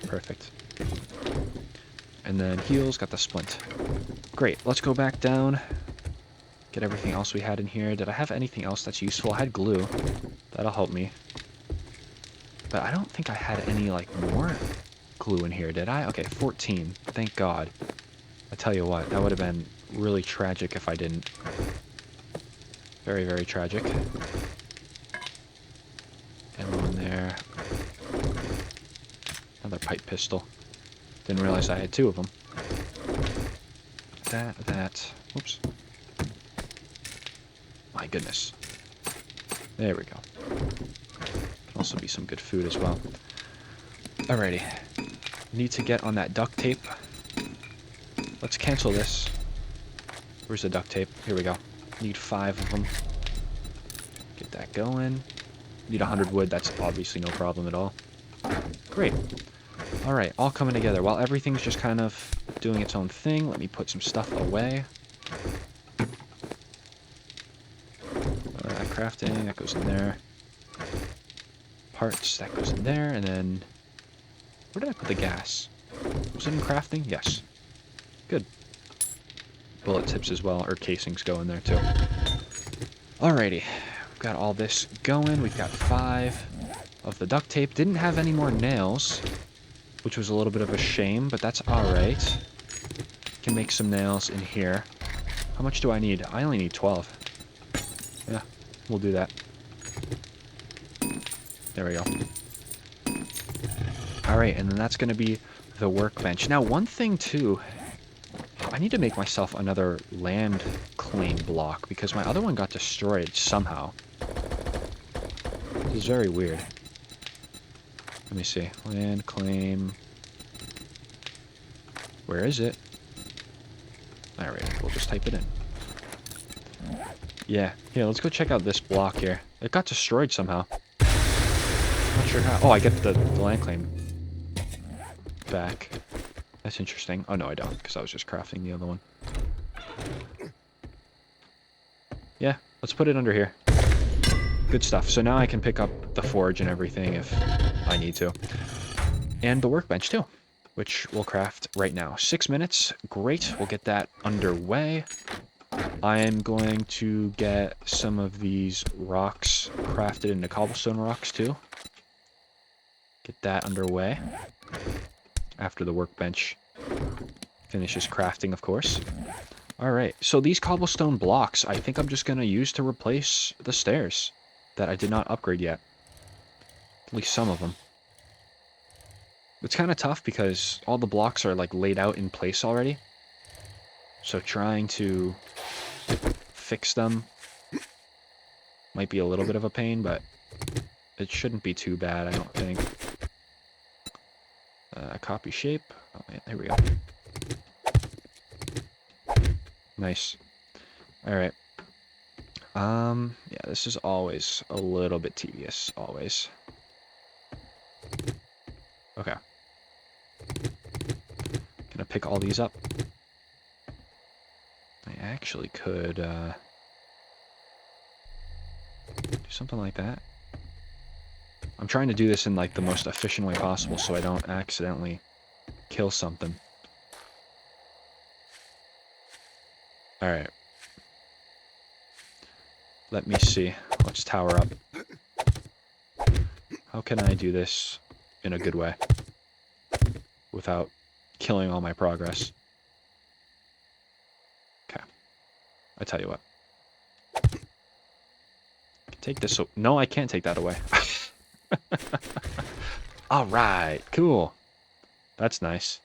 Perfect. And then heals, got the splint. Great. Let's go back down. Get everything else we had in here. Did I have anything else that's useful? I had glue. That'll help me. But I don't think I had any, like, more glue in here, did I? Okay, 14. Thank God. I tell you what, that would have been really tragic if I didn't. Very, very tragic. Ammo in there. Another pipe pistol. Didn't realize I had two of them. That. Oops. My goodness. There we go. Can also be some good food as well. Alrighty. Need to get on that duct tape. Let's cancel this. Where's the duct tape? Here we go. Need 5 of them. Get that going. Need 100 wood. That's obviously no problem at all. Great. Alright, all coming together. While everything's just kind of doing its own thing, let me put some stuff away. Crafting, that goes in there. Parts, that goes in there, and then... Where did I put the gas? Was it in crafting? Yes. Good. Bullet tips as well, or casings go in there too. Alrighty. We've got all this going. We've got 5 of the duct tape. Didn't have any more nails, which was a little bit of a shame, but that's alright. Can make some nails in here. How much do I need? I only need 12. Yeah. We'll do that. There we go. Alright, and then that's going to be the workbench. Now, one thing, too, I need to make myself another land claim block, because my other one got destroyed somehow. This is very weird. Let me see. Land claim. Where is it? Alright, we'll just type it in. Yeah, let's go check out this block here. It got destroyed somehow. Not sure how. Oh, I get the land claim back. That's interesting. Oh, no, I don't, because I was just crafting the other one. Yeah, let's put it under here. Good stuff. So now I can pick up the forge and everything if I need to. And the workbench, too, which we'll craft right now. 6 minutes. Great. We'll get that underway. I am going to get some of these rocks crafted into cobblestone rocks too. Get that underway. After the workbench finishes crafting, of course. Alright, so these cobblestone blocks, I think I'm just going to use to replace the stairs that I did not upgrade yet. At least some of them. It's kind of tough because all the blocks are like laid out in place already. So trying to fix them might be a little bit of a pain, but it shouldn't be too bad, I don't think. Copy shape. Oh, man, there we go. Nice. All right. Yeah, this is always a little bit tedious, always. Okay. Gonna pick all these up. I actually could, do something like that. I'm trying to do this in, like, the most efficient way possible so I don't accidentally kill something. Alright. Let me see. Let's tower up. How can I do this in a good way? Without killing all my progress. Okay. I tell you what. Take this. No, I can't take that away. Alright. Cool. That's nice.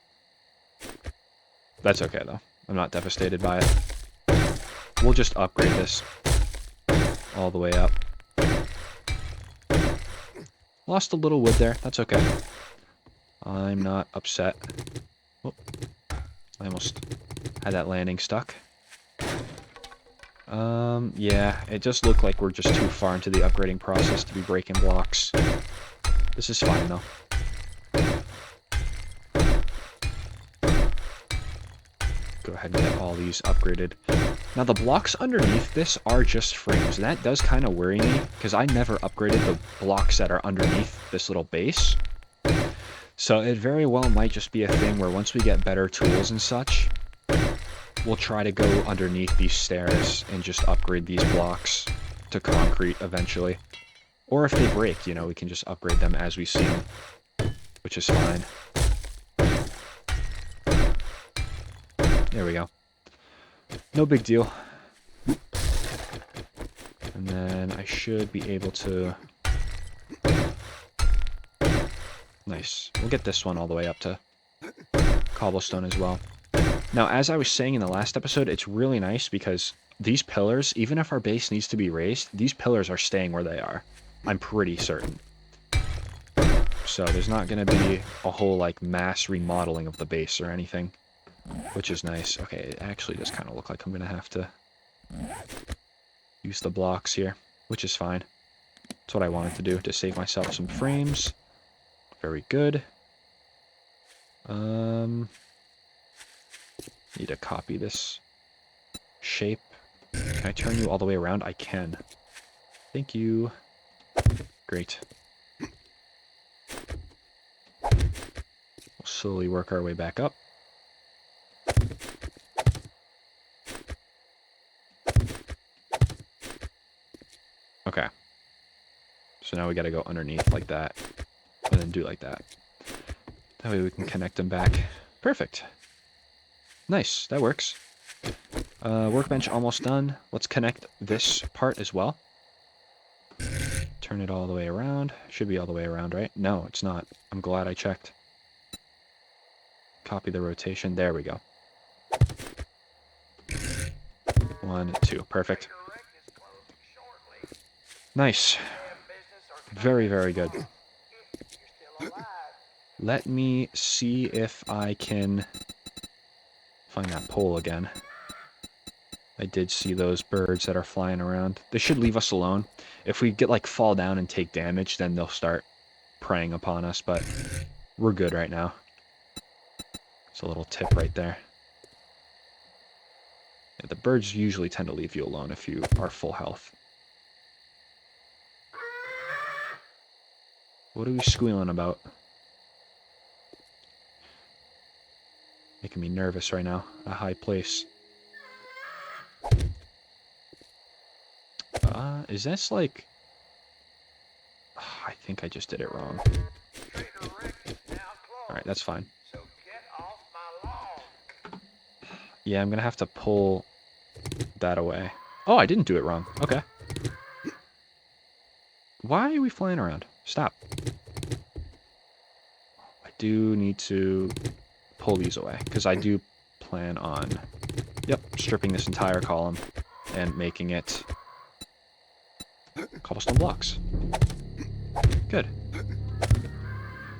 That's okay, though. I'm not devastated by it. We'll just upgrade this all the way up. Lost a little wood there. That's okay. I'm not upset. Oh, I almost had that landing stuck. Yeah, it just looked like we're just too far into the upgrading process to be breaking blocks. This is fine, though. Go ahead and get all these upgraded. Now, the blocks underneath this are just frames, and that does kind of worry me, because I never upgraded the blocks that are underneath this little base. So it very well might just be a thing where once we get better tools and such, we'll try to go underneath these stairs and just upgrade these blocks to concrete eventually. Or if they break, you know, we can just upgrade them as we see them, which is fine. There we go. No big deal. And then I should be able to... Nice. We'll get this one all the way up to cobblestone as well. Now, as I was saying in the last episode, it's really nice because these pillars, even if our base needs to be raised, these pillars are staying where they are. I'm pretty certain. So there's not going to be a whole, like, mass remodeling of the base or anything, which is nice. Okay, it actually does kind of look like I'm going to have to use the blocks here, which is fine. That's what I wanted to do, to save myself some frames. Very good. Need to copy this shape. Can I turn you all the way around? I can. Thank you. Great. We'll slowly work our way back up. Okay. So now we gotta go underneath like that, and then do like that. That way we can connect them back. Perfect. Nice, that works. Workbench almost done. Let's connect this part as well. Turn it all the way around. Should be all the way around, right? No, it's not. I'm glad I checked. Copy the rotation. There we go. 1, 2. Perfect. Nice. Very, very good. Let me see if I can find that pole again. I did see those birds that are flying around. They should leave us alone. If we get, like, fall down and take damage, then they'll start preying upon us, but we're good right now. It's a little tip right there. Yeah, the birds usually tend to leave you alone if you are full health. What are we squealing about? Making me nervous right now. A high place. Is this like... I think I just did it wrong. Alright, that's fine. Yeah, I'm gonna have to pull that away. Oh, I didn't do it wrong. Okay. Why are we flying around? Stop. I do need to pull these away, because I do plan on, yep, stripping this entire column and making it cobblestone blocks. Good.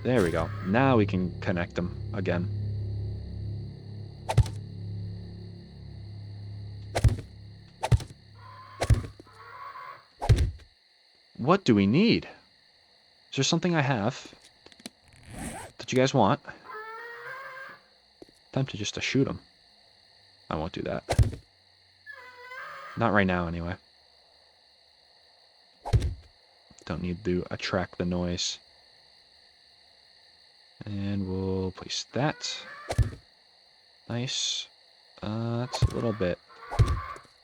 There we go. Now we can connect them again. What do we need? Is there something I have that you guys want? Tempted just to shoot him. I won't do that. Not right now, anyway. Don't need to attract the noise. And we'll place that. Nice. That's a little bit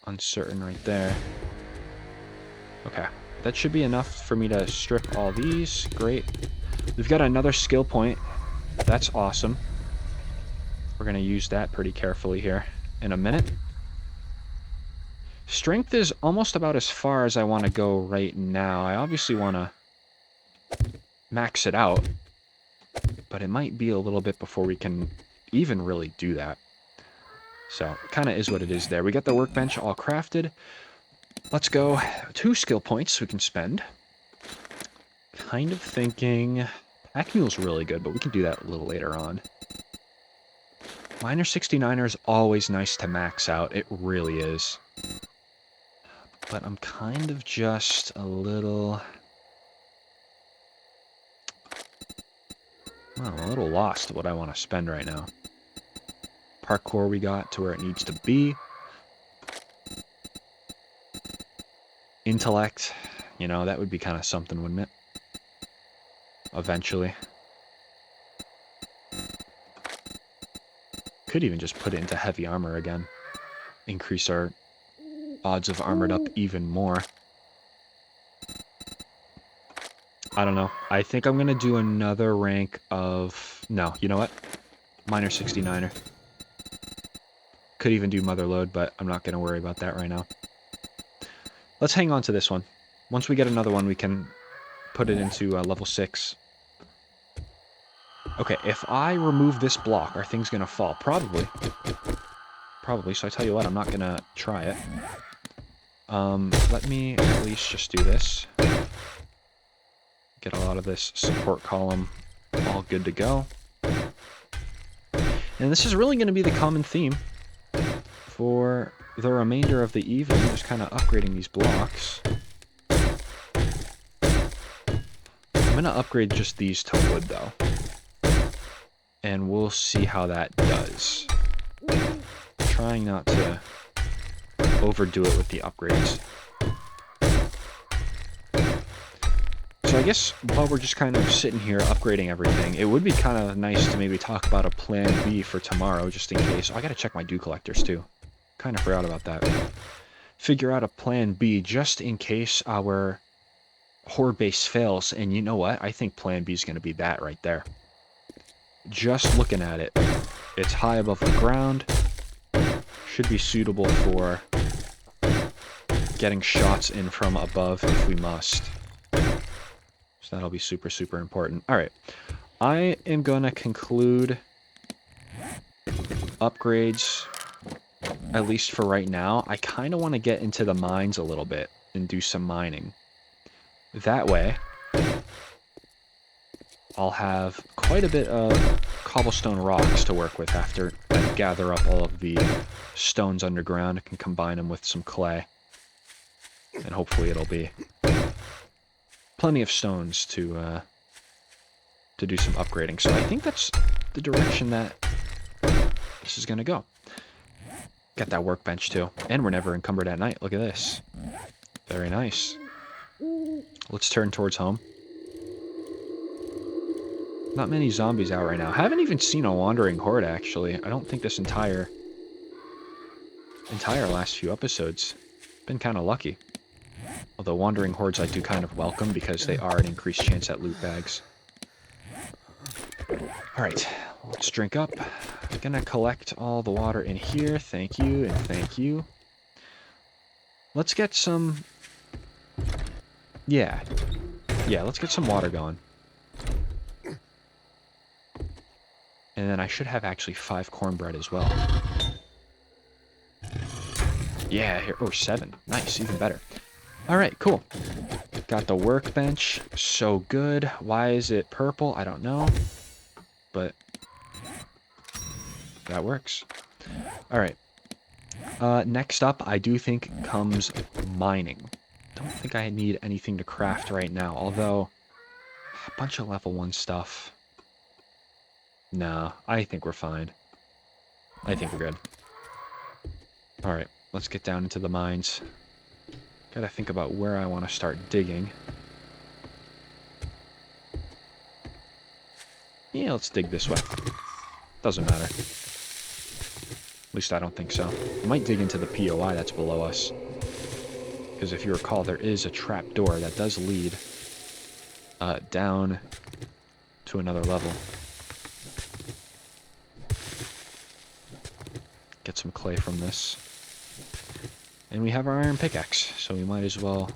uncertain right there. Okay. That should be enough for me to strip all these. Great. We've got another skill point. That's awesome. We're going to use that pretty carefully here in a minute. Strength is almost about as far as I want to go right now. I obviously want to max it out, but it might be a little bit before we can even really do that. So, it kind of is what it is there. We got the workbench all crafted. Let's go. 2 skill points we can spend. Kind of thinking... Pack Mule's really good, but we can do that a little later on. Miner 69er is always nice to max out. It really is. But I'm kind of just a little... Well, I'm a little lost at what I want to spend right now. Parkour we got to where it needs to be. Intellect, you know, that would be kind of something, wouldn't it? Eventually. Could even just put it into heavy armor again. Increase our odds of armored up even more. I don't know. I think I'm going to do another rank of... No, you know what? Miner 69er. Could even do Mother Load, but I'm not going to worry about that right now. Let's hang on to this one. Once we get another one, we can put it into level 6. Okay, if I remove this block, are things going to fall? Probably. Probably, so I tell you what, I'm not going to try it. Let me at least just do this. Get a lot of this support column all good to go. And this is really going to be the common theme for the remainder of the evening, just kind of upgrading these blocks. I'm going to upgrade just these to wood, though. And we'll see how that does. Trying not to overdo it with the upgrades. So I guess while we're just kind of sitting here upgrading everything, it would be kind of nice to maybe talk about a plan B for tomorrow, just in case. Oh, I gotta check my dew collectors, too. Kind of forgot about that. Figure out a plan B just in case our Horde base fails. And you know what? I think plan B is going to be that right there. Just looking at it. It's high above the ground. Should be suitable for getting shots in from above if we must. So that'll be super, super important. Alright. I am going to conclude upgrades, at least for right now. I kind of want to get into the mines a little bit and do some mining. That way, I'll have quite a bit of cobblestone rocks to work with after I gather up all of the stones underground. I can combine them with some clay. And hopefully it'll be plenty of stones to do some upgrading. So I think that's the direction that this is going to go. Got that workbench too. And we're never encumbered at night. Look at this. Very nice. Let's turn towards home. Not many zombies out right now. Haven't even seen a wandering horde, actually. I don't think this entire last few episodes. Been kind of lucky. Although wandering hordes I do kind of welcome because they are an increased chance at loot bags. Alright, let's drink up. I'm gonna collect all the water in here. Thank you, and thank you. Let's get some... Yeah, let's get some water going. And then I should have actually 5 cornbread as well. Yeah, here, or 7. Nice, even better. Alright, cool. Got the workbench. So good. Why is it purple? I don't know. But that works. Alright. Next up, I do think, comes mining. don't think I need anything to craft right now, although a bunch of level 1 stuff. No, I think we're fine. I think we're good. Alright, let's get down into the mines. Gotta think about where I want to start digging. Yeah, let's dig this way. Doesn't matter. At least I don't think so. We might dig into the POI that's below us. Because if you recall, there is a trap door that does lead down to another level. Get some clay from this. And we have our iron pickaxe, so we might as well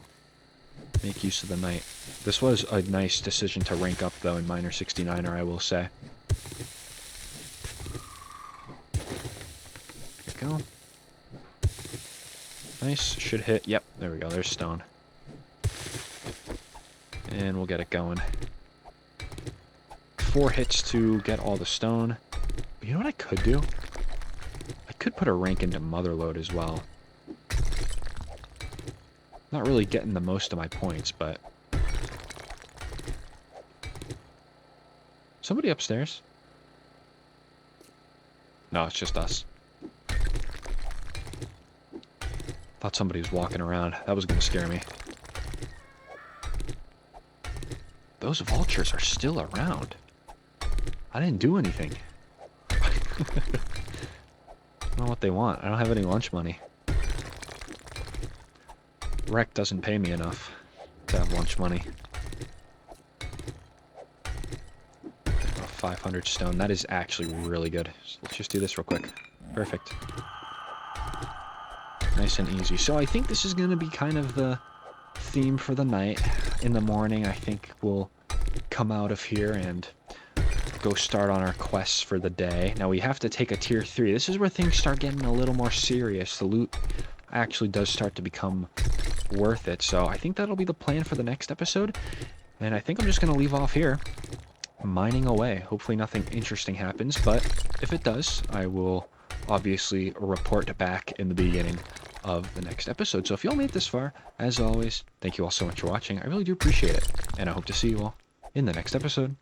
make use of the night. This was a nice decision to rank up, though, in Miner 69er, I will say. There we go. Nice. Should hit. Yep, there we go. There's stone. And we'll get it going. 4 hits to get all the stone. You know what I could do? I could put a rank into Motherlode as well. Not really getting the most of my points, but... Somebody upstairs? No, it's just us. Thought somebody was walking around. That was going to scare me. Those vultures are still around. I didn't do anything. I don't know what they want. I don't have any lunch money. Rec doesn't pay me enough to have lunch money. 500 stone. That is actually really good. So let's just do this real quick. Perfect. Nice and easy. So I think this is going to be kind of the theme for the night. In the morning, I think we'll come out of here and go start on our quests for the day. Now we have to take a tier 3. This is where things start getting a little more serious. The loot actually does start to become worth it. So I think that'll be the plan for the next episode. And I think I'm just going to leave off here, mining away. Hopefully nothing interesting happens, but if it does, I will obviously report back in the beginning of the next episode. So if you all made it this far, as always, thank you all so much for watching. I really do appreciate it, and I hope to see you all in the next episode.